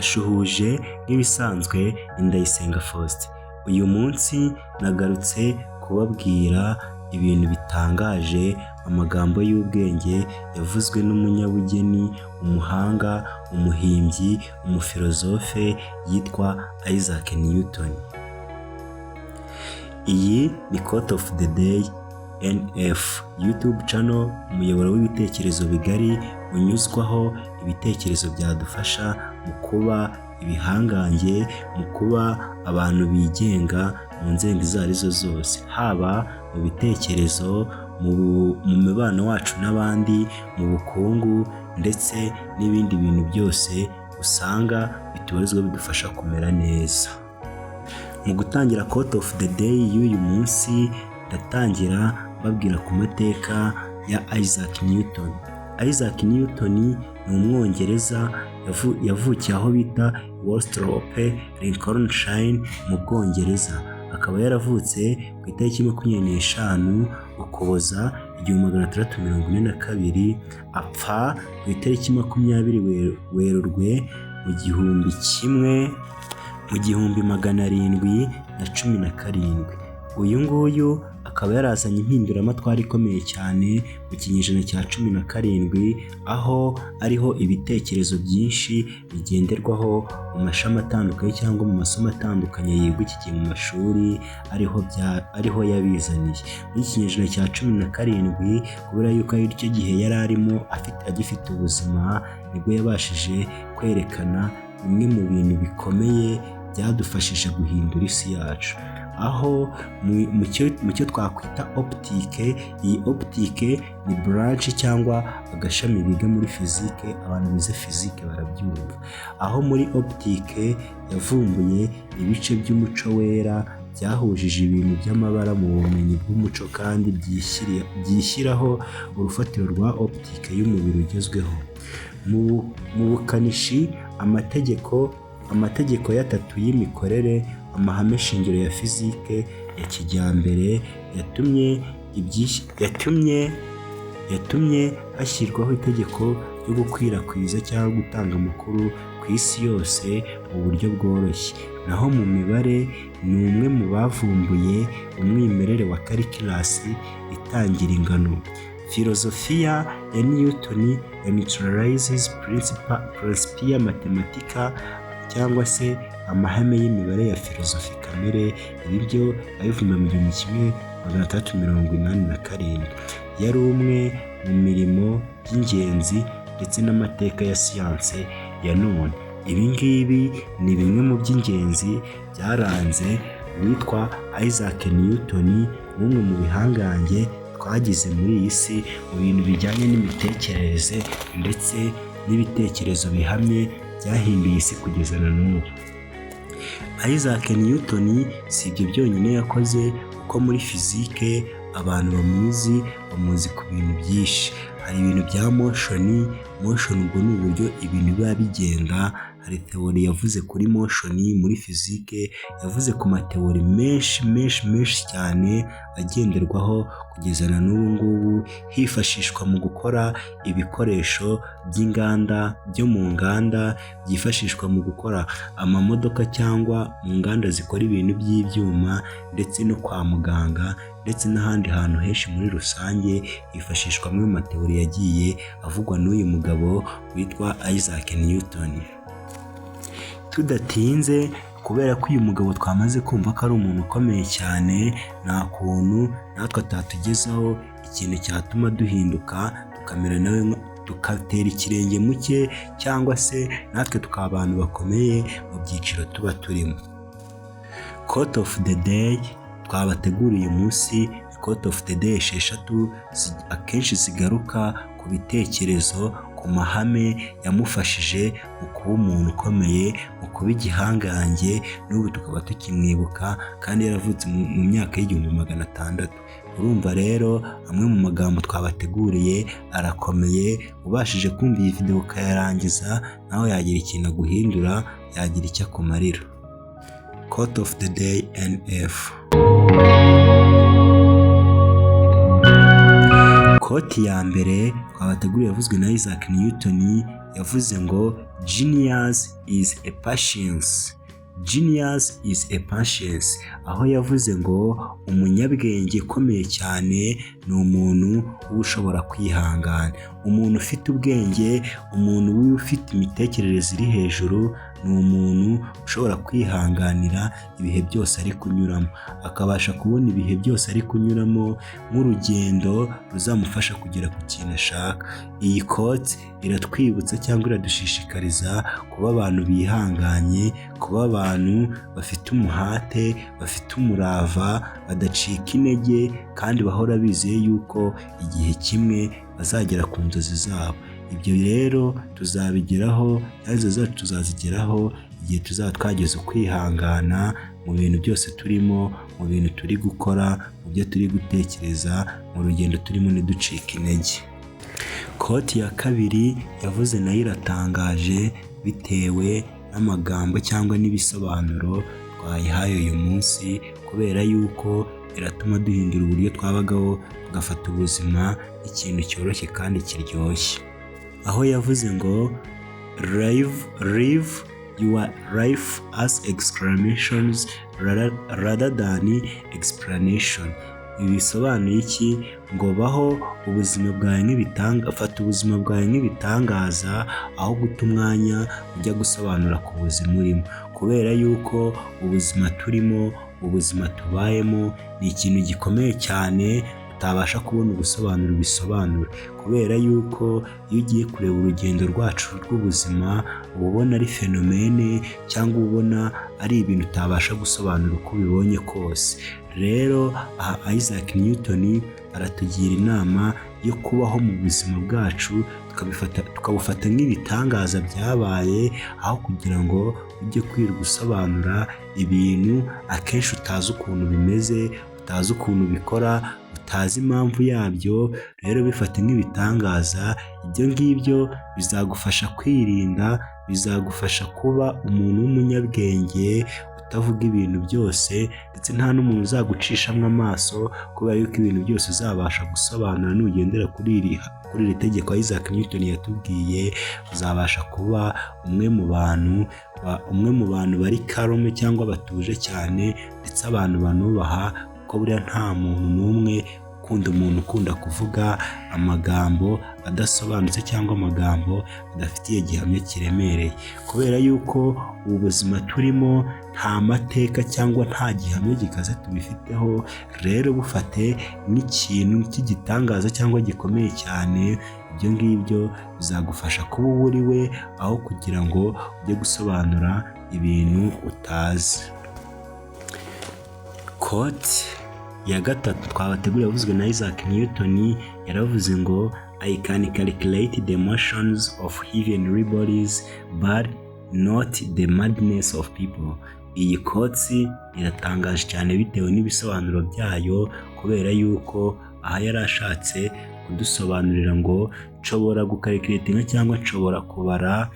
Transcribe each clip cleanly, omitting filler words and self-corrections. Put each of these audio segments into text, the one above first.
ndabashuhuje nk'ibisanzwe Ndayisenga Faustin. Uyu munsi nagarutse kubabwira ibintu bitangaje, amagambo y'ubwenge yavuzwe n'umunyabugeni, umuhanga, umuhimbyi, umufilozofe yitwa Isaac Newton. Iyi ni Quote of the Day NF YouTube channel, umuyoboro w'ibitekerezo bigari unyuzwaho ibitekerezo byadufasha mu kuba ibihangange, mu kuba abantu bigenga mu nzego izo arizo zose, haba mu bitekerezo, mu mibano wacu n'abandi, mu bukungu ndetse n'ibindi bintu byose usanga bitubarizwa bidufasha kumera neza. Mu gutangira Quote of the Day y'uyu munsi, ndatangira babwira ku mateka ya Isaac Newton. Isaac Newton ni umwongereza yavukiye aho bita Worsthorpe, Lincolnshire mu Bwongereza. Akaba yaravutse ku itariki 25 Ukuboza 1642, apfa ku itariki 20 Werurwe mu 1717. Uyu nguyu akaba yarazanye impinduramatwara ikomeye cyane mu kinyejana cya 17, aho ariho ibitekerezo byinshi bigenderwaho mu mashami atandukanye cyangwa mu masomo atandukanye yigwa iki gihe mu mashuri, ariho yabizaniye. Muri kinyejana cya 17, kubera yuko ari cyo gihe yari arimo agifite ubuzima, nibwo yabashije kwerekana bimwe mu bintu bikomeye byadufashije guhindura isi yacu, aho mu cyo twakwita optique. Iyi optique ni branch cyangwa agashami biga muri physique, abantu bize physique barabyumva, aho muri optique yavumbuye ibice by'umuco wera byahujije ibintu by'amabara mu bumenyi bw'umuco kandi byishyiraho urufatiro rwa optique y'umubiri ugezweho. Mu bukanishi, amategeko y'atatu y'imikorere, amahame shingiro ya fizike ya kijyambere yatumye hashyirwaho itegeko ryo gukwirakwiza cyangwa gutanga amakuru ku isi yose mu buryo bworoshye. Naho mu mibare, ni umwe mu bavumbuye umwimerere wa calculus itangira ingano. Filozofiya ya Newton neutralizes principia mathematica, cyangwa se amahame y'imibare ya filozofi kamere. Ibi byo abivumbuye mu 1387. Yari umwe mu mirimo y'ingenzi ndetse n'amateka ya siyanse ya none. Ibi ngibi ni bimwe mu by'ingenzi byaranze uwitwa Isaac Newton, umwe mu bihangange twagize muri iyi si mu bintu bijyanye n'imitekerereze ndetse n'ibitekerezo bihamye byahinduye isi kugeza na n'ubu. Isaac Newton si ibyo byonyine yakoze, kuko muri fizike abantu bamuzi ku bintu byinshi. Hari ibintu bya motion ubwo ni uburyo ibintu biba bigenda. Hari teori yavuze kuri motion muri fizike, yavuze ku mateori menshi cyane agenderwaho kugeza na n'ubu ngubu, hifashishwa mu gukora ibikoresho by'inganda, byo mu nganda, byifashishwa mu gukora amamodoka cyangwa mu nganda zikora ibintu by'ibyuma, ndetse no kwa muganga ndetse n'ahandi hantu henshi muri rusange hifashishwa amwe mu mateori yagiye avugwa n'uyu mugabo witwa Isaac Newton. Tudatinze, kubera ko uyu mugabo twamaze kumva ko ari umuntu ukomeye cyane, nta kuntu natwe atatugezaho ikintu cyatuma duhinduka tukamera nawe, tugatera ikirenge mu cye, cyangwa se natwe tukaba abantu bakomeye mu byiciro tuba turimo. Quote of the Day twabateguriye munsi, Quote of the Day 6 akenshi zigaruka ku bitekerezo, ku mahame yamufashije mu kuba umuntu ukomeye, mu kuba igihangange, n'ubu tukaba tukimwibuka kandi yaravutse mu myaka y'1600. Urumva rero amwe mu magambo twabateguriye arakomeye. Ubashije kumva iyi video ukayarangiza, nawe yagira ikintu aguhindura, yagira icyo akumarira. Quote of the Day NF. Koti ya mbere twabateguriye yavuzwe na Isaac Newton, yavuze ngo Genius is a patience. Genius is a patience. Aho yavuze ngo umunyabwenge ukomeye cyane ni umuntu uba ushobora kwihangana. Umuntu ufite ubwenge, umuntu ufite imitekerereze iri hejuru, ni umuntu ushobora kwihanganira ibihe byose ari kunyuramo, akabasha kubona ibihe byose ari kunyuramo nk'urugendo ruzamufasha kugera ku kintu ashaka. Iyi quote iratwibutsa cyangwa iradushishikariza kuba abantu bihanganye, kuba abantu bafite umuhate, bafite umurava, badacika intege kandi bahora bizeye yuko igihe kimwe bazagera ku nzozi zabo. Ibyo rero tuzabigeraho, inzozi zacu tuzazigeraho igihe tuzaba twageze ukwihangana mu bintu byose turimo, mu bintu turi gukora, mu byo turi gutekereza, mu rugendo turimo ntiducike intege. Koti ya kabiri yavuze nayo iratangaje bitewe n'amagambo cyangwa n'ibisobanuro twayihaye uyu munsi, kubera yuko iratuma duhindura uburyo twabagaho tugafata ubuzima ikintu cyoroshye kandi kiryoshye. Aho yavuze ngo live your life as exclamations rather than explanation. Ibi bisobanuye iki? Ngo baho ubuzima bwawe fata ubuzima bwawe nk'ibitangaza aho guta umwanya ujya gusobanura ku buzima urimo, kubera yuko ubuzima turimo, ubuzima tubayemo ni ikintu gikomeye cyane utabasha kubona ubusobanuro bisobanura, kubera yuko iyo ugiye kureba urugendo rwacu rw'ubuzima uba ubona ari fenomene cyangwa ubona ari ibintu utabasha gusobanura uko ubibonye kose. Rero aha Isaac Newton aratugira inama yo kubaho mu buzima bwacu tukabufata nk'ibitangaza byabaye, aho kugira ngo ujye kwirirwa usobanura ibintu akenshi utazi ukuntu bimeze, utazi ukuntu bikora, utazi impamvu yabyo. Rero bifate nk'ibitangaza. Ibyo ngibyo bizagufasha kwirinda, bizagufasha kuba umuntu w'umunyabwenge utavuga ibintu byose, ndetse nta n'umuntu uzagucishamo amaso, kubera yuko ibintu byose uzabasha gusobanura nugendera kuri iri tegeko Isaac Newton yatubwiye. Uzabasha kuba umwe mu bantu bari calme cyangwa batuje cyane, ndetse abantu banubaha, kuko buriya nta muntu n'umwe ukunda kuvuga amagambo adasobanutse cyangwa amagambo adafitiye gihamya kiremereye, kubera yuko ubu buzima turimo nta mateka cyangwa nta gihamya gikaze tubifiteho. Rero bufate nk'ikintu cy'igitangaza cyangwa gikomeye cyane. Ibyo ngibyo bizagufasha kuba uwo uri we, aho kugira ngo ujye gusobanura ibintu utazi. Quote ya gatatu twabateguriye yavuzwe na Isaac Newton, yaravuze ngo I can calculate the motions of heavenly bodies but not the madness of people. Iyi quote iratangaje cyane bitewe n'ibisobanuro byayo, kubera yuko aha yari ashatse kudusobanurira ngo nshobora gukalkulatinga cyangwa nshobora kubara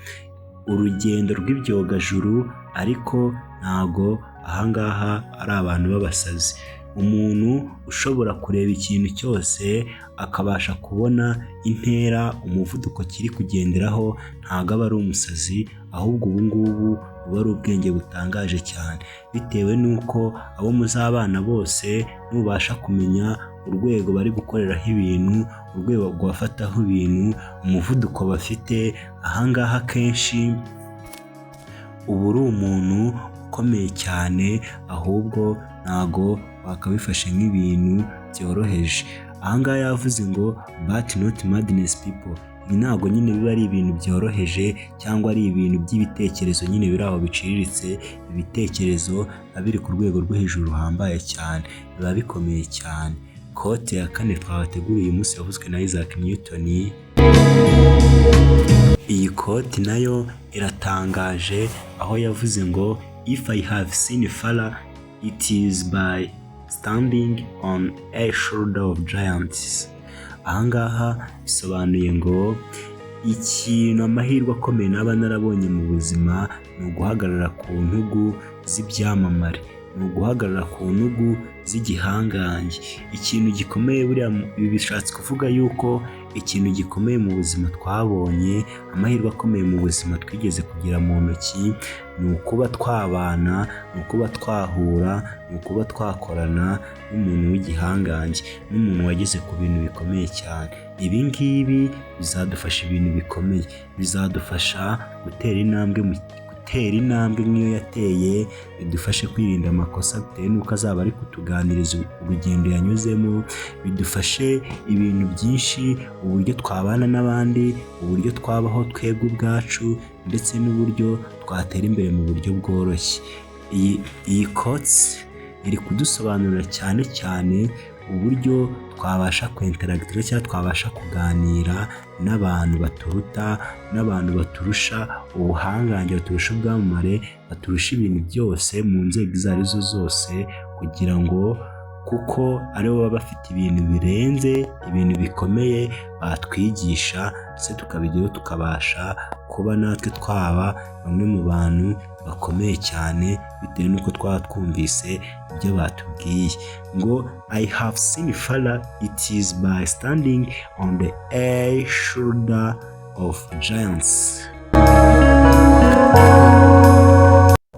urugendo rw'ibyogajuru, ariko ntago ahangaha ari abantu b'abasazi. Umuntu ushobora kureba ikintu cyose akabasha kubona intera, umuvuduko kiri kugenderaho, ntago aba ari umusazi, ahubwo ubu ngubu buba ari ubwenge butangaje cyane, bitewe n'uko abo muzabana bose nubasha kumenya urwego bari gukoreraho ibintu, urwego rwafataho ibintu, umuvuduko bafite, ahangaha kenshi uba uri umuntu ukomeye cyane, ahubwo ntago wakabifashe nk'ibintu byoroheje. Ahangaha yavuze ngo but not madness people. Ibi ntabwo nyine biba ari ibintu byoroheje cyangwa ari ibintu by'ibitekerezo nyine biri aho biciriritse. Ibitekerezo biba biri ku rwego rwo hejuru ruhambaye cyane, biba bikomeye cyane. Kote ya kane twabateguriye uyu munsi yavuzwe na Isaac Newton. Iyi kote nayo iratangaje, aho yavuze ngo if I have seen far, it is by standing on a shoulder of giants. Ahangaha bisobanuye ngo ikintu amahirwe akomeye naba narabonye mu buzima ni uguhagarara ku ntugu z'ibyamamare, ni uguhagarara ku ntugu z'igihangange. Ikintu gikomeye buriya ibi bishatse kuvuga yuko ikintu gikomeye mu buzima twabonye, amahirwe akomeye mu buzima twigeze kugira mu ntoki, ni ukuba twabana, ni ukuba twahura, ni ukuba twakorana n'umuntu w'igihangange, n'umuntu wageze ku bintu bikomeye cyane. Ibi ngibi bizadufasha ibintu bikomeye, bizadufasha gutera intambwe nk'iyo yateye, bidufashe kwirinda amakosa bitewe n'uko azaba ari kutuganiriza urugendo yanyuzemo, bidufashe ibintu byinshi, uburyo twabana n'abandi, uburyo twabaho twebwe ubwacu, ndetse n'uburyo twatera imbere mu buryo bworoshye. Iyi quotes iri kudusobanurira cyane cyane uburyo twabasha kwinteragitira cyangwa twabasha kuganira n'abantu baturuta, n'abantu baturusha ubuhangange, baturusha ubwamamare, baturusha ibintu byose mu nzego izo arizo zose, kugira ngo kuko aribo baba bafite ibintu birenze, ibintu bikomeye batwigisha, ndetse tukabigeraho tukabasha kuba natwe twaba bamwe mu bantu bakomeye cyane bitewe n'uko twaba twumvise ibyo batubwiye. Ngo I have seen father, it is by standing on the shoulder of giants.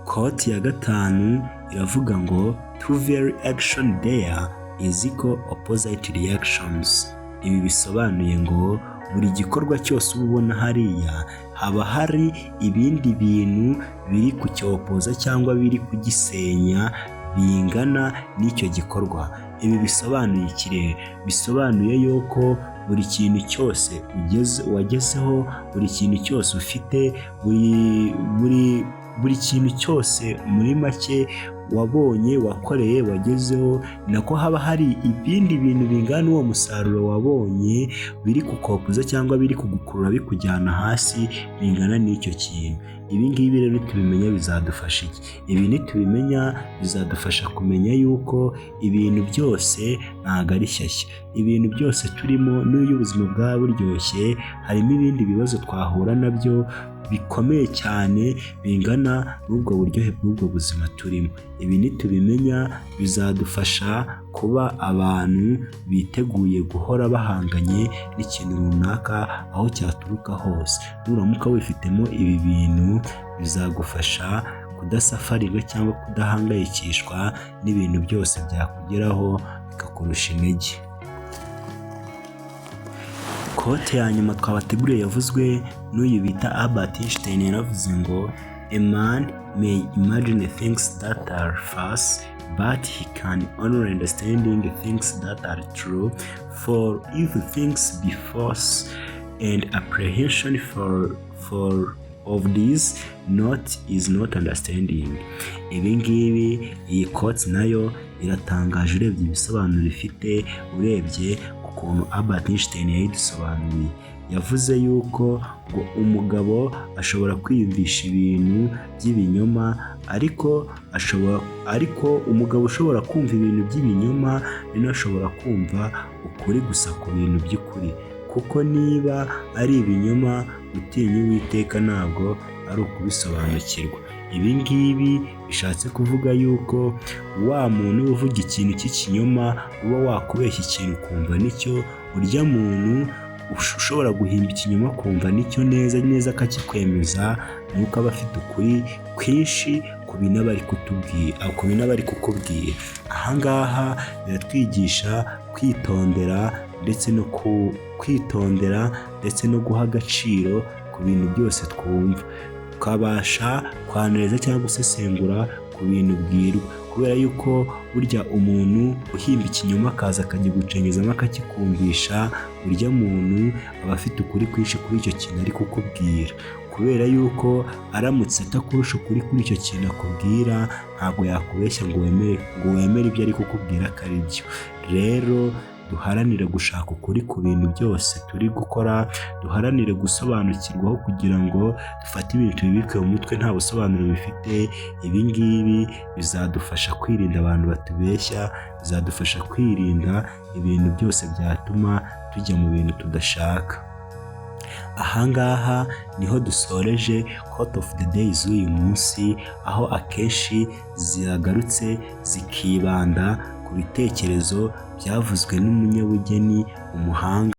Quote ya gatanu iravuga ngo to very action there is equal opposite reactions. Ibi bisobanuye ngo buri gikorwa cyose uba ubona hariya haba hari ibindi bintu biri kucyopoza cyangwa biri kugisenya bingana n'icyo gikorwa. Ibi bisobanuye ikirere, bisobanuye yuko buri kintu cyose wagezeho, buri kintu cyose ufite, buri kintu cyose muri make wabonye, wakoreye, wagezeho, nako haba hari ibindi bintu bingana uwo musaruro wabonye biri kukopuza cyangwa biri kugukurura bikujyana hasi bingana n'icyo kintu. Ibi ngibi rero tubimenya bizadufasha iki? Ibi nitubimenya bizadufasha kumenya yuko ibintu byose ntabwo ari shyashya, ibintu byose turimo n'iyo ubuzima bwaba buryoshye, harimo ibindi bibazo twahura nabyo bikomeye cyane bingana n'ubwo buryohe bw'ubwo buzima turimo. Ibi nitubimenya bizadufasha kuba abantu biteguye guhora bahanganye n'ikintu runaka aho cyaturuka hose. Nuramuka wifitemo ibi bintu bizagufasha kudasafarirwa cyangwa kudahangayikishwa n'ibintu byose byakugeraho bikakurusha intege. Kote ya nyuma twabateguriye yavuzwe n'uyu bita Albert Einstein, yaravuze ngo a man may imagine things that are false, but he can only understand things that are true, for if things be false and apprehension for of this not is not understanding. Ibi ngibi iyi quote nayo iratangaje urebye ibisobanuro ifite, urebye ukuntu Albert Einstein yayidusobanuriye. Yavuze yuko ngo umugabo ashobora kwiyumvisha ibintu by'ibinyoma, ariko umugabo ushobora kumva ibintu by'ibinyoma ni ashobora kumva ukuri gusa ku bintu by'ukuri, kuko niba ari ibinyoma gutinya Uwiteka ntabwo ari ukubisobanukirwa. Ibi ngibi bishatse kuvuga yuko wa muntu uvuga ikintu cy'ikinyoma uba wakubeshya ikintu ukumva nicyo, urya muntu ushobora guhimba ikinyoma kumva nicyo neza neza akakikwemeza, nuko aba afite ukuri kwinshi ku bintu aba ari kukubwira. Ahangaha biratwigisha kwitondera ndetse no guha agaciro ku bintu byose twumva, ukabasha kwanariza cyangwa gusesengura ku bintu ubwirwa, kubera yuko burya umuntu uhimba ikinyoma akaza akagigucengezamo akakikumvisha, burya muntu aba afite ukuri kwinshi kuri icyo kintu ari kukubwira, kubera yuko aramutse atakurusha ukuri kuri icyo kintu akubwira ntabwo yakubeshya ngo wemere ibyo ari kukubwira ko ari byo. Rero duharanire gushaka ukuri ku bintu byose turi gukora, duharanire gusobanukirwaho kugira ngo dufate ibintu tubibike mu mutwe nta busobanuro bifite. Ibi ngibi bizadufasha kwirinda abantu batubeshya, bizadufasha kwirinda ibintu byose byatuma tujya mu bintu tudashaka. Ahangaha niho dusoreje quote of the day z'uyu munsi, aho akenshi ziragarutse zikibanda ku bitekerezo byavuzwe n'umunyabugeni, umuhanga